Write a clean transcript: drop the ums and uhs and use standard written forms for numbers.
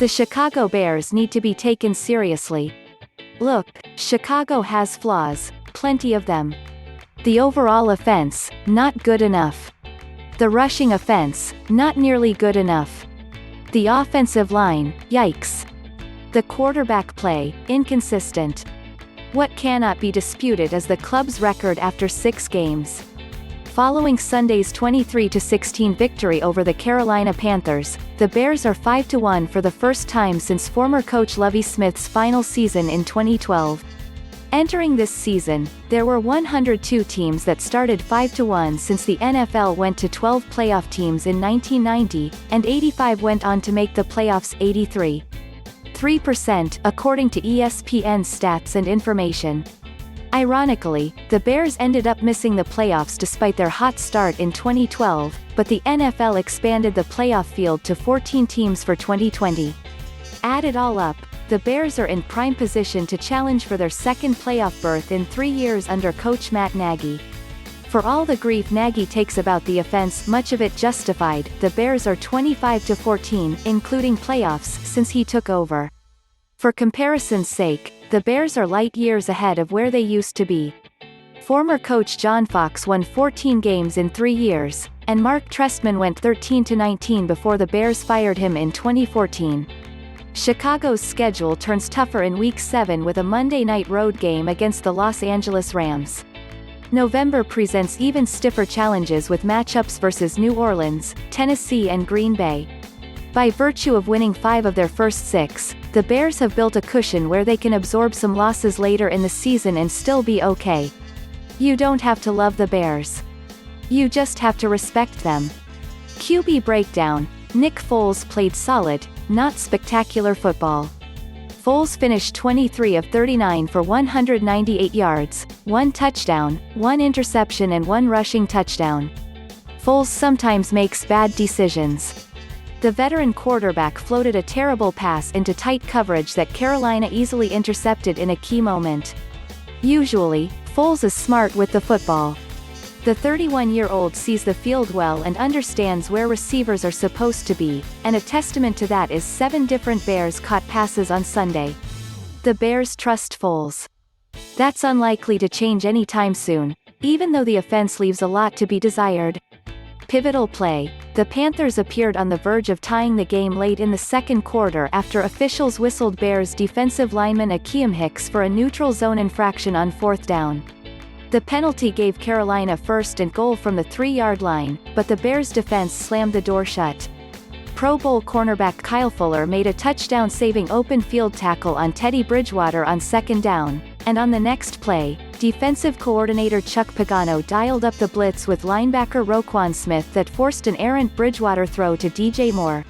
The Chicago Bears need to be taken seriously. Look, Chicago has flaws, plenty of them. The overall offense, not good enough. The rushing offense, not nearly good enough. The offensive line, yikes. The quarterback play, inconsistent. What cannot be disputed is the club's record after 6 games. Following Sunday's 23-16 victory over the Carolina Panthers, the Bears are 5-1 for the first time since former coach Lovie Smith's final season in 2012. Entering this season, there were 102 teams that started 5-1 since the NFL went to 12 playoff teams in 1990, and 85 went on to make the playoffs, 83.3%, according to ESPN Stats and Information. Ironically, the Bears ended up missing the playoffs despite their hot start in 2012, but the NFL expanded the playoff field to 14 teams for 2020. Add it all up, the Bears are in prime position to challenge for their second playoff berth in 3 years under coach Matt Nagy. For all the grief Nagy takes about the offense, much of it justified, the Bears are 25-14, including playoffs, since he took over. For comparison's sake, the Bears are light years ahead of where they used to be. Former coach John Fox won 14 games in 3 years, and Marc Trestman went 13-19 before the Bears fired him in 2014. Chicago's schedule turns tougher in Week 7 with a Monday night road game against the Los Angeles Rams. November presents even stiffer challenges with matchups versus New Orleans, Tennessee and Green Bay. By virtue of winning 5 of their first 6, the Bears have built a cushion where they can absorb some losses later in the season and still be okay. You don't have to love the Bears. You just have to respect them. QB breakdown: Nick Foles played solid, not spectacular football. Foles finished 23 of 39 for 198 yards, 1 touchdown, 1 interception and 1 rushing touchdown. Foles sometimes makes bad decisions. The veteran quarterback floated a terrible pass into tight coverage that Carolina easily intercepted in a key moment. Usually, Foles is smart with the football. The 31-year-old sees the field well and understands where receivers are supposed to be, and a testament to that is 7 different Bears caught passes on Sunday. The Bears trust Foles. That's unlikely to change anytime soon, even though the offense leaves a lot to be desired. Pivotal play: the Panthers appeared on the verge of tying the game late in the second quarter after officials whistled Bears defensive lineman Akiem Hicks for a neutral zone infraction on 4th down. The penalty gave Carolina first and goal from the 3-yard line, but the Bears' defense slammed the door shut. Pro Bowl cornerback Kyle Fuller made a touchdown-saving open field tackle on Teddy Bridgewater on 2nd down, and on the next play, defensive coordinator Chuck Pagano dialed up the blitz with linebacker Roquan Smith that forced an errant Bridgewater throw to DJ Moore.